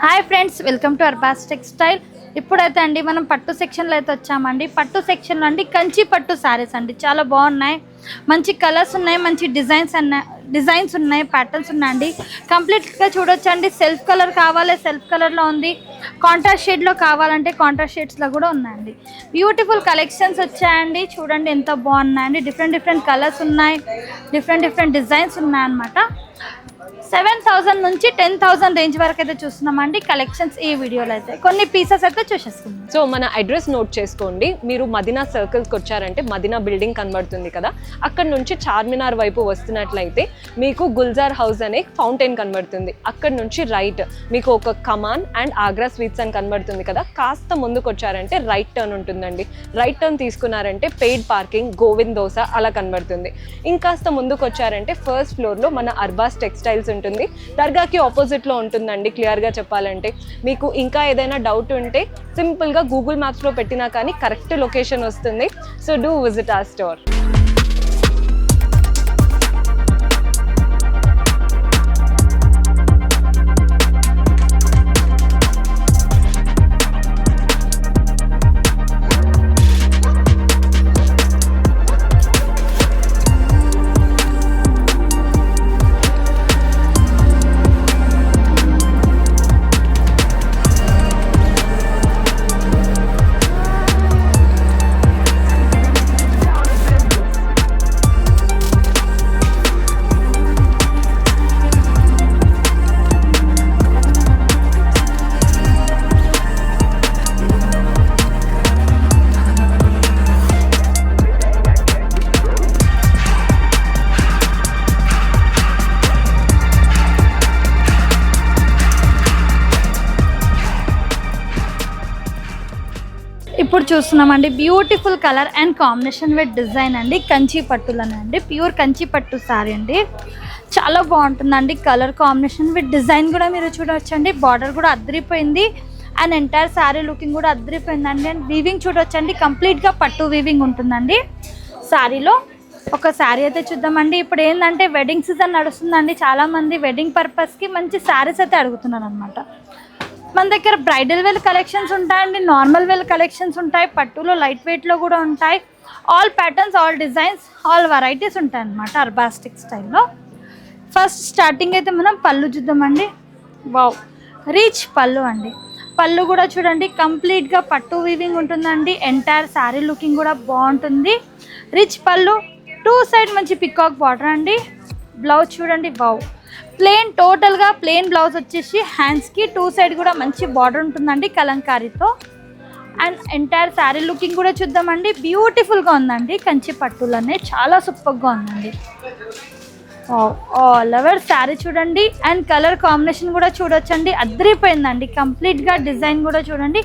Hi friends, welcome to Arbaz textile. ఇప్పుడైతే అండి మనం పట్టు సెక్షన్లో అయితే వచ్చామండి. పట్టు సెక్షన్లో అండి కంచి పట్టు శారీస్ అండి, చాలా బాగున్నాయి. మంచి కలర్స్ ఉన్నాయి, మంచి డిజైన్స్ ఉన్నాయి, ప్యాటర్న్స్ ఉన్నాయండి. కంప్లీట్గా చూడొచ్చండి. సెల్ఫ్ కలర్ కావాలి, సెల్ఫ్ కలర్లో ఉంది. కాంట్రాస్ట్ షేడ్లో కావాలంటే కాంట్రాస్ట్ షేడ్స్లో కూడా ఉన్నాయండి. బ్యూటిఫుల్ కలెక్షన్స్ వచ్చాయండి. చూడండి ఎంత బాగున్నాయండి. డిఫరెంట్ కలర్స్ ఉన్నాయి, డిఫరెంట్ డిజైన్స్ ఉన్నాయన్నమాట. 7,000 నుంచి 10,000 రేంజ్ వరకు అయితే చూస్తున్నామండి కలెక్షన్స్. ఈ వీడియోలో అయితే కొన్ని పీసెస్ అయితే చూసేసుకుందాం. సో మన అడ్రస్ నోట్ చేసుకోండి. మీరు మదీనా సర్కిల్స్కి వచ్చారంటే మదీనా బిల్డింగ్ కనబడుతుంది కదా, అక్కడ నుంచి చార్మినార్ వైపు వస్తున్నట్లయితే మీకు గుల్జార్ హౌస్ అనే ఫౌంటైన్ కనబడుతుంది. అక్కడ నుంచి రైట్ మీకు ఒక కమాన్ అండ్ ఆగ్రా స్వీట్స్ అని కనబడుతుంది కదా, కాస్త ముందుకు వచ్చారంటే రైట్ టర్న్ ఉంటుందండి. రైట్ టర్న్ తీసుకున్నారంటే పెయిడ్ పార్కింగ్, గోవింద్ దోస అలా కనబడుతుంది. ఇంకాస్త ముందుకు వచ్చారంటే ఫస్ట్ ఫ్లోర్లో మన అర్బాస్ టెక్స్టైల్స్ ఉంటుంది. దర్గాకి ఆపోజిట్లో ఉంటుందండి. క్లియర్గా చెప్పాలంటే మీకు ఇంకా ఏదైనా డౌట్ ఉంటే సింపుల్గా గూగుల్ మ్యాప్స్లో పెట్టినా కానీ కరెక్ట్ లొకేషన్ వస్తుంది. So do visit our store. ఇప్పుడు చూస్తున్నామండి beautiful colour and combination with design అండి. కంచి పట్టులనండి, ప్యూర్ కంచి పట్టు సారీ అండి. చాలా బాగుంటుందండి. కలర్ కాంబినేషన్ విత్ డిజైన్ కూడా మీరు చూడవచ్చండి. బార్డర్ కూడా అద్దరిపోయింది అండ్ ఎంటైర్ శారీ లుకింగ్ కూడా అద్దరిపోయిందండి. అండ్ వీవింగ్ చూడవచ్చండి, కంప్లీట్గా పట్టు వీవింగ్ ఉంటుందండి శారీలో. ఒక శారీ అయితే చూద్దామండి. ఇప్పుడు ఏంటంటే వెడ్డింగ్ సీజన్ నడుస్తుందండి. చాలామంది వెడ్డింగ్ పర్పస్కి మంచి శారీస్ అయితే అడుగుతున్నారు అనమాట. మన దగ్గర బ్రైడల్ వేర్ కలెక్షన్స్ ఉంటాయండి, నార్మల్ వేర్ కలెక్షన్స్ ఉంటాయి, పట్టులో లైట్ వెయిట్లో కూడా ఉంటాయి. All patterns, all designs, all varieties ఉంటాయి అన్నమాట అర్బాస్ టెక్స్టైల్లో. ఫస్ట్ స్టార్టింగ్ అయితే మనం పళ్ళు చూద్దామండి. వావ్, రిచ్ పళ్ళు అండి. పళ్ళు కూడా చూడండి కంప్లీట్గా పట్టు వీవింగ్ ఉంటుందండి. ఎంటైర్ శారీ లుకింగ్ కూడా బాగుంటుంది. రిచ్ పళ్ళు, టూ సైడ్ మంచి పికాక్ బార్డర్ అండి. బ్లౌజ్ చూడండి, వావ్, ప్లెయిన్, టోటల్గా ప్లెయిన్ బ్లౌజ్ వచ్చేసి హ్యాండ్స్కి టూ సైడ్ కూడా మంచి బార్డర్ ఉంటుందండి కలంకారీతో. అండ్ ఎంటైర్ శారీ లుకింగ్ కూడా చూద్దామండి. బ్యూటిఫుల్గా ఉందండి. కంచి పట్టులనే చాలా సూపర్గా ఉందండి. ఆల్ ఓవర్ శారీ చూడండి. అండ్ కలర్ కాంబినేషన్ కూడా చూడొచ్చండి, అద్దరిపోయిందండి. కంప్లీట్గా డిజైన్ కూడా చూడండి,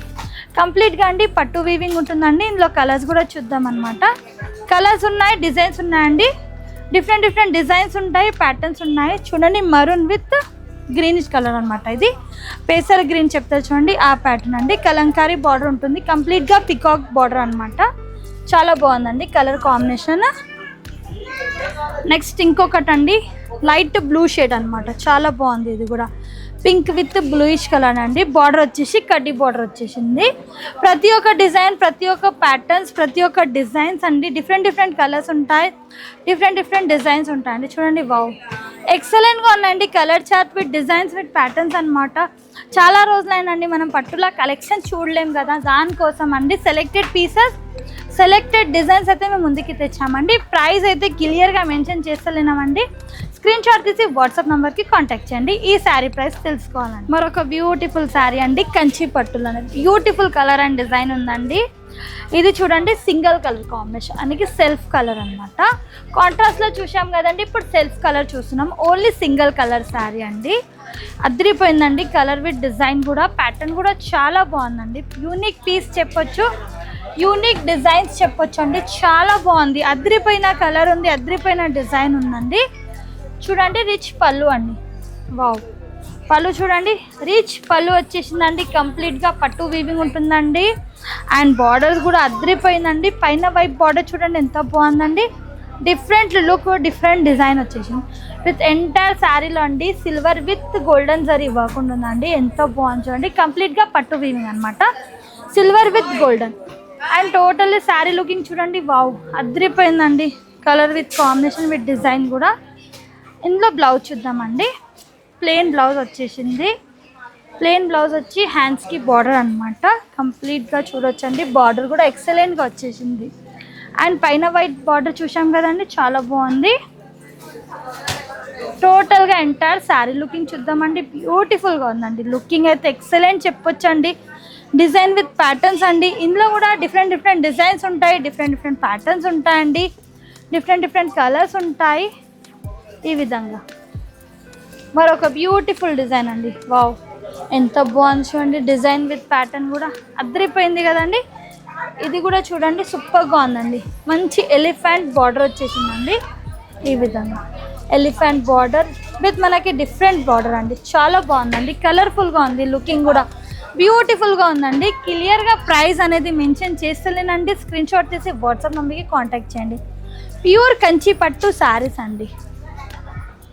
కంప్లీట్గా అండి పట్టు వీవింగ్ ఉంటుందండి. ఇందులో కలర్స్ కూడా చూద్దాం అనమాట. కలర్స్ ఉన్నాయి, డిజైన్స్ ఉన్నాయండి. డిఫరెంట్ డిజైన్స్ ఉంటాయి, ప్యాటర్న్స్ ఉన్నాయి. చూడండి మరూన్ విత్ గ్రీనిష్ కలర్ అనమాట. ఇది పేసర్ గ్రీన్ చెప్తారు చూడండి, ఆ ప్యాటర్న్ అండి. కలంకారీ బార్డర్ ఉంటుంది, కంప్లీట్గా పికాక్ బార్డర్ అనమాట. చాలా బాగుందండి కలర్ కాంబినేషన్. నెక్స్ట్ ఇంకొకటి అండి, లైట్ బ్లూ షేడ్ అనమాట. చాలా బాగుంది. ఇది కూడా పింక్ విత్ బ్లూయిష్ కలర్ అండి. బార్డర్ వచ్చేసి కడ్డీ బార్డర్ వచ్చేసింది. ప్రతి ఒక్క డిజైన్, ప్రతి ఒక్క ప్యాటర్న్స్, ప్రతి ఒక్క డిజైన్స్ అండి. డిఫరెంట్ కలర్స్ ఉంటాయి, డిఫరెంట్ డిజైన్స్ ఉంటాయండి. చూడండి, వావ్, ఎక్సలెంట్గా ఉన్నాయండి. Colour chart with designs with patterns అనమాట. చాలా రోజులైనండి మనం పట్టులా కలెక్షన్ చూడలేం కదా, దానికోసం అండి సెలెక్టెడ్ పీసెస్, సెలెక్టెడ్ డిజైన్స్ అయితే మేము ముందుకి తెచ్చామండి. ప్రైస్ అయితే క్లియర్గా మెన్షన్ చేస్తలేనామండి. స్క్రీన్ షాట్ తీసి వాట్సాప్ నెంబర్కి కాంటాక్ట్ చేయండి ఈ శారీ ప్రైస్ తెలుసుకోవాలండి. మరొక బ్యూటిఫుల్ శారీ అండి, కంచి పట్టులు అనేది. బ్యూటిఫుల్ కలర్ అండ్ డిజైన్ ఉందండి. ఇది చూడండి సింగిల్ కలర్ కాంబినేషన్ అనేది సెల్ఫ్ కలర్ అనమాట. కాంట్రాస్ట్లో చూసాం కదండి, ఇప్పుడు సెల్ఫ్ కలర్ చూస్తున్నాం. ఓన్లీ సింగిల్ కలర్ శారీ అండి. అద్దరిపోయిందండి. కలర్ విత్ డిజైన్ కూడా, ప్యాటర్న్ కూడా చాలా బాగుందండి. యూనిక్ పీస్ చెప్పొచ్చు, యూనిక్ డిజైన్స్ చెప్పొచ్చు అండి. చాలా బాగుంది. అద్దరిపోయిన కలర్ ఉంది, అద్దరిపోయిన డిజైన్ ఉందండి. చూడండి, రిచ్ పళ్ళు అండి. వావ్, పళ్ళు చూడండి, రిచ్ పళ్ళు వచ్చేసిందండి. కంప్లీట్గా పట్టు వీవింగ్ ఉంటుందండి. అండ్ బార్డర్స్ కూడా అద్దరిపోయిందండి. పైన వైపు బార్డర్ చూడండి ఎంత బాగుందండి. డిఫరెంట్ లుక్, డిఫరెంట్ డిజైన్ వచ్చేసింది. విత్ ఎంటైర్ శారీలో అండి silver with golden zari work ఉంటుందండి. ఎంత బాగుంది చూడండి. కంప్లీట్గా పట్టు వీవింగ్ అనమాట, silver with golden. And totally sari looking చూడండి, వావ్ అదిరిపోయిందండి. Colour with combination with design కూడా. ఇందులో బ్లౌజ్ చూద్దామండి. ప్లెయిన్ బ్లౌజ్ వచ్చేసింది. ప్లెయిన్ బ్లౌజ్ వచ్చి హ్యాండ్స్కి బార్డర్ అనమాట. కంప్లీట్గా చూడొచ్చండి, బార్డర్ కూడా ఎక్సలెంట్గా వచ్చేసింది. అండ్ పైన వైట్ బార్డర్ చూసాం కదండి, చాలా బాగుంది. టోటల్గా ఎంటైర్ శారీ లుకింగ్ చూద్దామండి. బ్యూటిఫుల్గా ఉందండి, లుకింగ్ అయితే ఎక్సలెంట్ చెప్పొచ్చండి. డిజైన్ విత్ ప్యాటర్న్స్ అండి. ఇందులో కూడా డిఫరెంట్ డిఫరెంట్ డిజైన్స్ ఉంటాయి, డిఫరెంట్ డిఫరెంట్ ప్యాటర్న్స్ ఉంటాయండి, డిఫరెంట్ డిఫరెంట్ కలర్స్ ఉంటాయి. ఈ విధంగా మరొక బ్యూటిఫుల్ డిజైన్ అండి. వావ్ ఎంత బాగుంది చూడండి. డిజైన్ విత్ ప్యాటర్న్ కూడా అదిరిపోయింది కదండి. ఇది కూడా చూడండి, సూపర్గా ఉందండి. మంచి ఎలిఫెంట్ బార్డర్ వచ్చేసిందండి. ఈ విధంగా ఎలిఫెంట్ బార్డర్ విత్ మనకి డిఫరెంట్ బార్డర్ అండి. చాలా బాగుందండి, కలర్ఫుల్గా ఉంది, లుకింగ్ కూడా బ్యూటిఫుల్గా ఉందండి. క్లియర్గా ప్రైస్ అనేది మెన్షన్ చేస్తలేనండి. స్క్రీన్ షాట్ తీసి వాట్సాప్ నెంబర్కి కాంటాక్ట్ చేయండి. ప్యూర్ కంచి పట్టు శారీస్ అండి.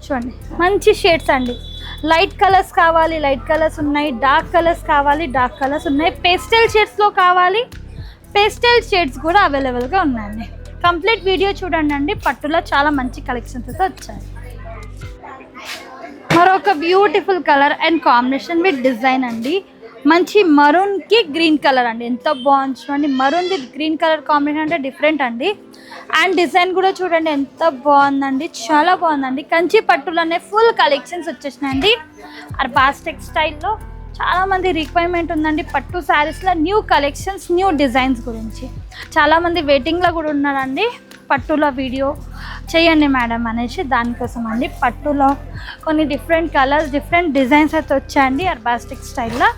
చూడండి మంచి షేడ్స్ అండి. లైట్ కలర్స్ కావాలి, లైట్ కలర్స్ ఉన్నాయి. డార్క్ కలర్స్ కావాలి, డార్క్ కలర్స్ ఉన్నాయి. పేస్టల్ షేడ్స్లో కావాలి, పేస్టల్ షేడ్స్ కూడా అవైలబుల్గా ఉన్నాయండి. కంప్లీట్ వీడియో చూడండి అండి. పట్టులో చాలా మంచి కలెక్షన్స్ అయితే వచ్చాయి. మరొక beautiful colour and combination with design అండి. మంచి మరూన్కి గ్రీన్ కలర్ అండి. ఎంత బాగుంది చూడండి. Maroon with green colour combination అంటే డిఫరెంట్ అండి. అండ్ డిజైన్ కూడా చూడండి ఎంత బాగుందండి, చాలా బాగుందండి. కంచి పట్టులోనే ఫుల్ కలెక్షన్స్ వచ్చేసినాయండి. అర్బాస్ టెక్స్టైల్లో చాలామంది రిక్వైర్మెంట్ ఉందండి పట్టు శారీస్లో న్యూ కలెక్షన్స్, న్యూ డిజైన్స్ గురించి. చాలామంది వెయిటింగ్లో కూడా ఉన్నారండి. పట్టులో వీడియో చేయండి మేడం అనేసి, దానికోసం అండి. పట్టులో కొన్ని డిఫరెంట్ కలర్స్, డిఫరెంట్ డిజైన్స్ అయితే వచ్చాయండి అర్బాస్ టెక్స్టైల్లో.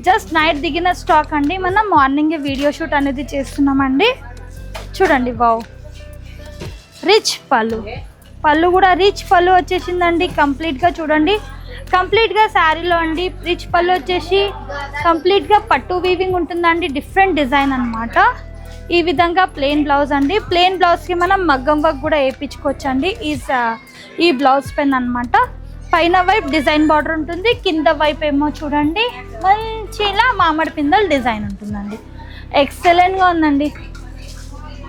జస్ట్ నైట్ దిగిన స్టాక్ అండి. మనం మార్నింగే వీడియో షూట్ అనేది చేస్తున్నామండి. చూడండి వావ్, రిచ్ పళ్ళు, పళ్ళు కూడా రిచ్ పళ్ళు వచ్చేసిందండి. కంప్లీట్గా చూడండి, కంప్లీట్గా శారీలో అండి రిచ్ పళ్ళు వచ్చేసి కంప్లీట్గా పట్టు వీవింగ్ ఉంటుందండి. డిఫరెంట్ డిజైన్ అనమాట. ఈ విధంగా ప్లెయిన్ బ్లౌజ్ అండి. ప్లెయిన్ బ్లౌజ్కి మనం మగ్గం వర్క్ కూడా వేయించుకోవచ్చు అండి. ఈ బ్లౌజ్ పెన్ అనమాట. పైన వైపు డిజైన్ బార్డర్ ఉంటుంది, కింద వైపు ఏమో చూడండి మంచిలా మామిడి పిందెల డిజైన్ ఉంటుందండి. ఎక్సలెంట్గా ఉందండి,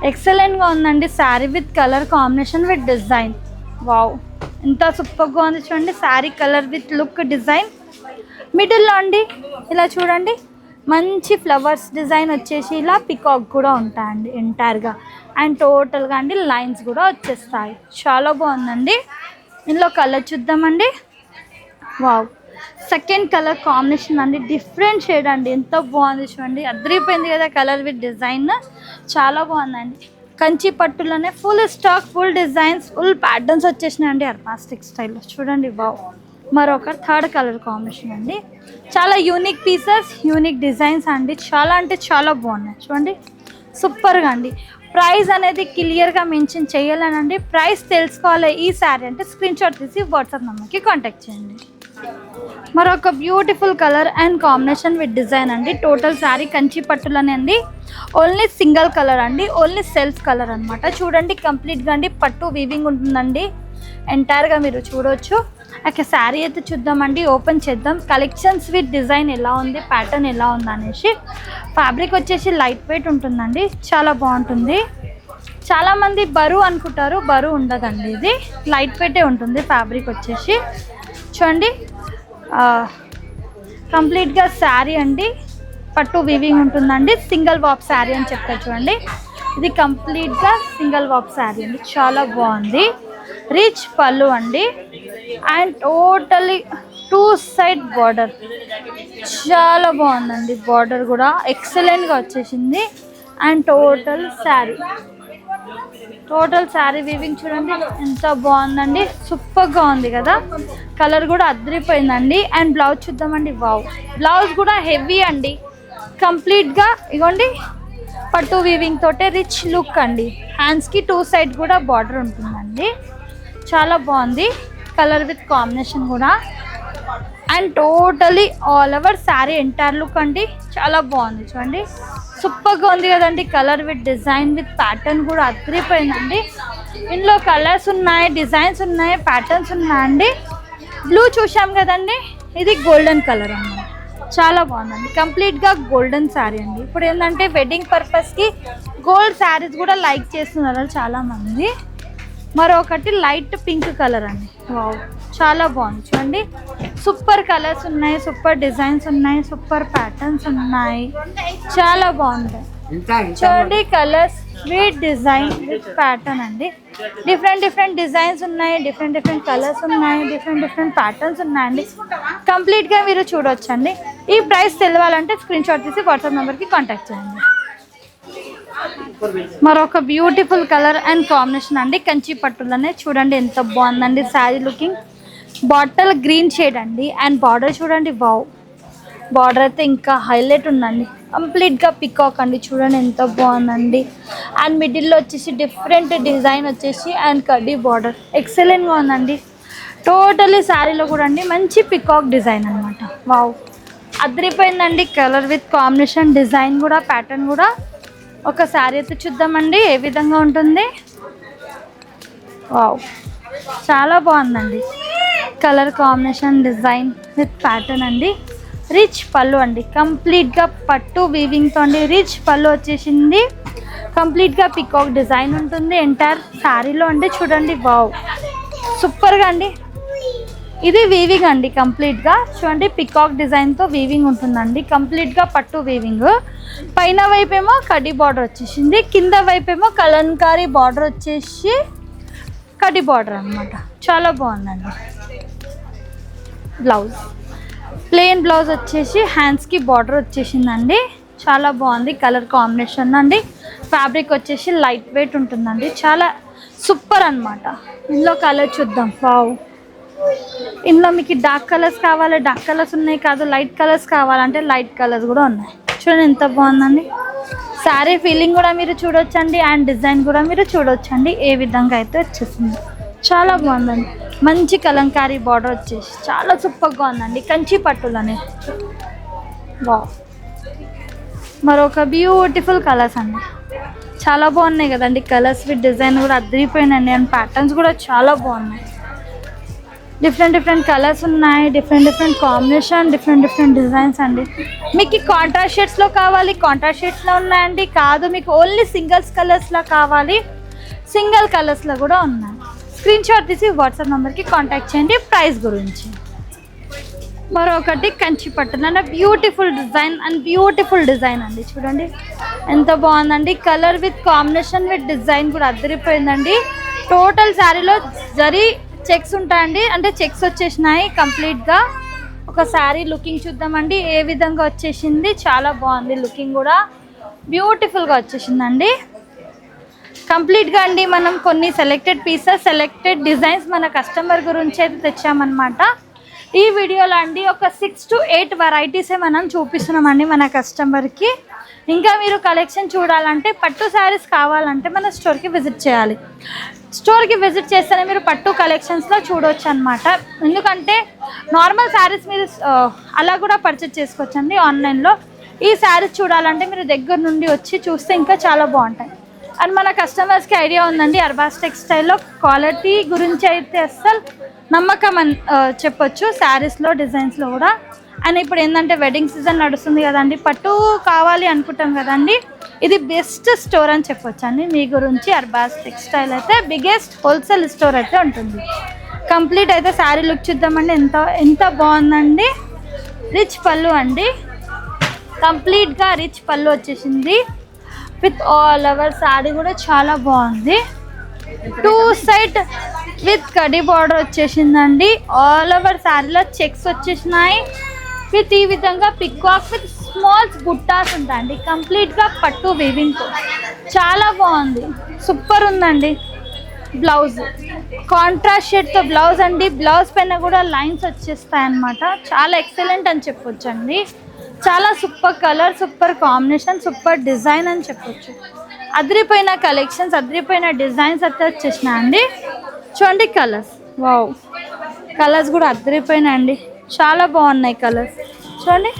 ఎక్సలెంట్గా ఉందండి. Sari with colour combination with design, wow ఎంత సూపర్గా ఉంది చూడండి. Sari colour with look design. మిడిల్లో అండి ఇలా చూడండి మంచి ఫ్లవర్స్ డిజైన్ వచ్చేసి ఇలా పికాక్ కూడా ఉంటాయండి ఎంటైర్గా. అండ్ టోటల్గా అండి లైన్స్ కూడా వచ్చేస్తాయి. చాలా బాగుందండి. ఇందులో కలర్ చూద్దామండి. వావ్, సెకండ్ కలర్ కాంబినేషన్ అండి. డిఫరెంట్ షేడ్ అండి. ఎంత బాగుంది చూడండి. అదిరిపోయింది కదా కలర్ విత్ డిజైన్, చాలా బాగుందండి. కంచి పట్టులోనే full stock, full designs, full patterns వచ్చేసినాయండి అర్బాస్ టెక్స్టైల్లో. చూడండి వావ్, మరొక థర్డ్ కలర్ కాంబినేషన్ అండి. చాలా యూనిక్ పీసెస్, యూనిక్ డిజైన్స్ అండి. చాలా అంటే చాలా బాగున్నాయి చూడండి, సూపర్గా అండి. ప్రైస్ అనేది క్లియర్గా మెన్షన్ చేయాలనండి. ప్రైస్ తెలుసుకోవాలి ఈ శారీ అంటే స్క్రీన్ షాట్ తీసి వాట్సాప్ నెంబర్కి కాంటాక్ట్ చేయండి. మరొక beautiful colour and combination with design అండి. టోటల్ శారీ కంచి పట్టులోనే అండి. ఓన్లీ సింగిల్ కలర్ అండి, ఓన్లీ సెల్ఫ్ కలర్ అనమాట. చూడండి కంప్లీట్గా అండి పట్టు వీవింగ్ ఉంటుందండి ఎంటైర్గా, మీరు చూడవచ్చు. ఓకే, శారీ అయితే చూద్దామండి, ఓపెన్ చేద్దాం. కలెక్షన్స్ విత్ డిజైన్ ఎలా ఉంది, ప్యాటర్న్ ఎలా ఉంది అనేసి. ఫ్యాబ్రిక్ వచ్చేసి లైట్ వెయిట్ ఉంటుందండి, చాలా బాగుంటుంది. చాలామంది బరువు అనుకుంటారు, బరువు ఉండదండి. ఇది లైట్ వెయిటే ఉంటుంది ఫ్యాబ్రిక్ వచ్చేసి. చూడండి కంప్లీట్గా శారీ అండి పట్టు వీవింగ్ ఉంటుందండి. సింగిల్ వాప్ శారీ అని చెప్తారు చూడండి. ఇది కంప్లీట్గా సింగిల్ వాప్ శారీ అండి, చాలా బాగుంది. రిచ్ పళ్ళు అండి. And totally two side border చాలా బాగుందండి. బార్డర్ కూడా ఎక్సలెంట్గా వచ్చేసింది. అండ్ టోటల్ శారీ వీవింగ్ చూడండి ఎంత బాగుందండి, సూపర్గా ఉంది కదా. కలర్ కూడా అదిరిపోయిందండి. అండ్ బ్లౌజ్ చూద్దామండి. వావ్, బ్లౌజ్ కూడా హెవీ అండి. కంప్లీట్గా ఇగోండి పట్టు వీవింగ్ తోటే రిచ్ లుక్ అండి. హ్యాండ్స్కి టూ సైడ్ కూడా బార్డర్ ఉంటుందండి, చాలా బాగుంది. కలర్ విత్ కాంబినేషన్ కూడా. And totally all over sari entire look అండి, చాలా బాగుంది చూడండి, సూపర్గా ఉంది కదండి. Colour with design with pattern కూడా అదిరిపోయిందండి. ఇందులో కలర్స్ ఉన్నాయి, డిజైన్స్ ఉన్నాయి, ప్యాటర్న్స్ ఉన్నాయండి. బ్లూ చూసాం కదండి, ఇది గోల్డెన్ కలర్ అన్నమాట. చాలా బాగుందండి, కంప్లీట్గా గోల్డెన్ శారీ అండి. ఇప్పుడు ఏంటంటే వెడ్డింగ్ పర్పస్కి గోల్డ్ శారీస్ కూడా లైక్ చేస్తున్నారు చాలామంది. మరొకటి లైట్ పింక్ కలర్ అండి. వావ్, చాలా బాగుంది చూడండి. సూపర్ కలర్స్ ఉన్నాయి, సూపర్ డిజైన్స్ ఉన్నాయి, సూపర్ ప్యాటర్న్స్ ఉన్నాయి, చాలా బాగుంటాయి చూడండి. Colours with design with pattern అండి. డిఫరెంట్ డిజైన్స్ ఉన్నాయి, డిఫరెంట్ కలర్స్ ఉన్నాయి, డిఫరెంట్ ప్యాటర్న్స్ ఉన్నాయండి. కంప్లీట్గా మీరు చూడొచ్చండి. ఈ ప్రైస్ తెలియాలంటే స్క్రీన్ షాట్ తీసి వాట్సాప్ నెంబర్కి కాంటాక్ట్ చేయండి. మరొక బ్యూటిఫుల్ కలర్ అండ్ కాంబినేషన్ అండి, కంచి పట్టులోనే చూడండి ఎంత బాగుందండి sari looking. Bottle green shade అండి అండ్ బార్డర్ చూడండి. వావ్, బార్డర్ అయితే ఇంకా హైలైట్ ఉందండి. కంప్లీట్గా పికాక్ అండి, చూడండి ఎంత బాగుందండి. అండ్ మిడిల్లో వచ్చేసి డిఫరెంట్ డిజైన్ వచ్చేసి అండ్ కడ్డీ బార్డర్ ఎక్సలెంట్గా ఉందండి. టోటలీ శారీలో కూడా అండి మంచి పికాక్ డిజైన్ అనమాట. వావ్, అదిరిపోయిందండి. కలర్ విత్ కాంబినేషన్, డిజైన్ కూడా, ప్యాటర్న్ కూడా. ఒక శారీ అయితే చూద్దామండి ఏ విధంగా ఉంటుంది. వావ్, చాలా బాగుందండి. Colour combination, design with pattern అండి. రిచ్ పళ్ళు అండి, కంప్లీట్గా పట్టు వీవింగ్తో అండి. రిచ్ పళ్ళు వచ్చేసింది, కంప్లీట్గా పికాక్ డిజైన్ ఉంటుంది ఎంటైర్ శారీలో అండి. చూడండి, వావ్, సూపర్గా అండి. ఇది వీవింగ్ అండి, కంప్లీట్గా చూడండి. పికాక్ డిజైన్తో వీవింగ్ ఉంటుందండి, కంప్లీట్గా పట్టు వీవింగ్. పైన వైపేమో కడ్డీ బార్డర్ వచ్చేసింది, కింద వైపేమో కలంకారీ బార్డర్ వచ్చేసి కడ్డీ బార్డర్ అనమాట. చాలా బాగుందండి. బ్లౌజ్ ప్లెయిన్ బ్లౌజ్ వచ్చేసి హ్యాండ్స్కి బార్డర్ వచ్చేసిందండి. చాలా బాగుంది కలర్ కాంబినేషన్ అండి. ఫ్యాబ్రిక్ వచ్చేసి లైట్ వెయిట్ ఉంటుందండి, చాలా సూపర్ అనమాట. ఇందులో కలర్ చూద్దాం. వావ్, ఇందులో మీకు డార్క్ కలర్స్ కావాలి, డార్క్ కలర్స్ ఉన్నాయి. కాదు లైట్ కలర్స్ కావాలంటే లైట్ కలర్స్ కూడా ఉన్నాయి. చూడండి ఎంత బాగుందండి. శారీ ఫీలింగ్ కూడా మీరు చూడొచ్చండి అండ్ డిజైన్ కూడా మీరు చూడొచ్చండి ఏ విధంగా అయితే వచ్చేసింది. చాలా బాగుందండి. మంచి కలంకారీ బార్డర్ వచ్చేసి చాలా సూపర్గా ఉందండి, కంచి పట్టులోనే. వావ్, మరొక బ్యూటిఫుల్ కలర్స్ అండి. చాలా బాగున్నాయి కదండి కలర్స్ విత్ డిజైన్ కూడా అదిరిపోయినండి. అండ్ ప్యాటర్న్స్ కూడా చాలా బాగున్నాయి. డిఫరెంట్ కలర్స్ ఉన్నాయి, డిఫరెంట్ కాంబినేషన్, డిఫరెంట్ డిజైన్స్ అండి. మీకు కాంట్రాస్ట్ షేడ్స్లో కావాలి, కాంట్రాస్ట్ షేడ్స్లో ఉన్నాయండి. కాదు మీకు ఓన్లీ సింగిల్స్ కలర్స్లో కావాలి, సింగిల్ కలర్స్లో కూడా ఉన్నాయి. స్క్రీన్ షాట్ తీసి వాట్సాప్ నెంబర్కి కాంటాక్ట్ చేయండి. ప్రైస్ గురించి మరొకటి కంచి పట్టున beautiful design and beautiful design అండి. చూడండి ఎంత బాగుందండి. Colour with combination with design కూడా అదిరిపోయిందండి. టోటల్ శారీలో జరీ చెక్స్ ఉంటాయండి, అంటే చెక్స్ వచ్చేసినాయి కంప్లీట్గా. ఒక శారీ లుకింగ్ చూద్దామండి ఏ విధంగా వచ్చేసింది. చాలా బాగుంది లుకింగ్ కూడా, బ్యూటిఫుల్గా వచ్చేసిందండి కంప్లీట్గా అండి. మనం కొన్ని సెలెక్టెడ్ పీసెస్, సెలెక్టెడ్ డిజైన్స్ మన కస్టమర్ గురించి అయితే తెచ్చామన్నమాట. ఈ వీడియోలో అండి ఒక 6 to 8 వెరైటీసే మనం చూపిస్తున్నామండి మన కస్టమర్కి. ఇంకా మీరు కలెక్షన్ చూడాలంటే, పట్టు శారీస్ కావాలంటే మన స్టోర్కి విజిట్ చేయాలి. స్టోర్కి విజిట్ చేస్తేనే మీరు పట్టు కలెక్షన్స్లో చూడవచ్చు అనమాట. ఎందుకంటే నార్మల్ శారీస్ మీరు అలా కూడా పర్చేజ్ చేసుకోవచ్చండి ఆన్లైన్లో. ఈ శారీస్ చూడాలంటే మీరు దగ్గర నుండి వచ్చి చూస్తే ఇంకా చాలా బాగుంటాయి. అండ్ మన కస్టమర్స్కి ఐడియా ఉందండి అర్బాస్ టెక్స్టైల్లో క్వాలిటీ గురించి అయితే అస్సలు నమ్మకం అని చెప్పొచ్చు, శారీస్లో డిజైన్స్లో కూడా. అండ్ ఇప్పుడు ఏంటంటే వెడ్డింగ్ సీజన్ నడుస్తుంది కదండి, పట్టు కావాలి అనుకుంటాం కదండి, ఇది బెస్ట్ స్టోర్ అని చెప్పొచ్చు అండి మీ గురించి. అర్బాస్ టెక్స్టైల్ అయితే బిగ్గెస్ట్ హోల్సేల్ స్టోర్ అయితే ఉంటుంది. కంప్లీట్ అయితే శారీ లుక్ చూద్దామండి. ఎంత బాగుందండి. రిచ్ పళ్ళు అండి, కంప్లీట్గా రిచ్ పళ్ళు వచ్చేసింది విత్ ఆల్ ఓవర్ శారీ కూడా చాలా బాగుంది. 2 సైడ్ విత్ కడీ బార్డర్ వచ్చేసిందండి. ఆల్ ఓవర్ శారీలో చెక్స్ వచ్చేసినాయి విత్ ఈ విధంగా పికాక్ విత్ స్మాల్స్ బుట్టాస్ ఉంటాయండి. కంప్లీట్గా పట్టు వీవింగ్తో చాలా బాగుంది, సూపర్ ఉందండి. బ్లౌజ్ కాంట్రాస్ట్ షేడ్తో బ్లౌజ్ అండి. బ్లౌజ్ పైన కూడా లైన్స్ వచ్చేస్తాయి అన్నమాట. చాలా ఎక్సలెంట్ అని చెప్పొచ్చు అండి. చాలా super colour, super combination, super design అని చెప్పొచ్చు. అదిరిపోయిన కలెక్షన్స్, అదిరిపోయిన డిజైన్స్ అయితే వచ్చేసినాయి అండి. చూడండి కలర్స్, వావ్, కలర్స్ కూడా అదిరిపోయినాయండి. చాలా బాగున్నాయి కలర్స్. చూడండి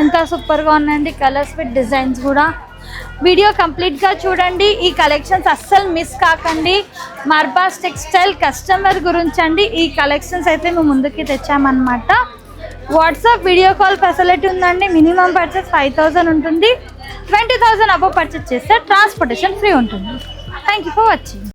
ఎంత సూపర్గా ఉన్నాయండి కలర్స్ విత్ డిజైన్స్ కూడా. వీడియో కంప్లీట్గా చూడండి. ఈ కలెక్షన్స్ అస్సలు మిస్ కాకండి. మర్బాస్ టెక్స్టైల్ కస్టమర్ గురించి అండి ఈ కలెక్షన్స్ అయితే మేము ముందుకి తెచ్చామన్నమాట. వాట్సాప్ వీడియో కాల్ ఫెసిలిటీ ఉందండి. మినిమం పర్చేస్ 5000 ఉంటుంది. 20,000 అబవ్ పర్చేస్ చేస్తే ట్రాన్స్పోర్టేషన్ ఫ్రీ ఉంటుంది. Thank you for watching.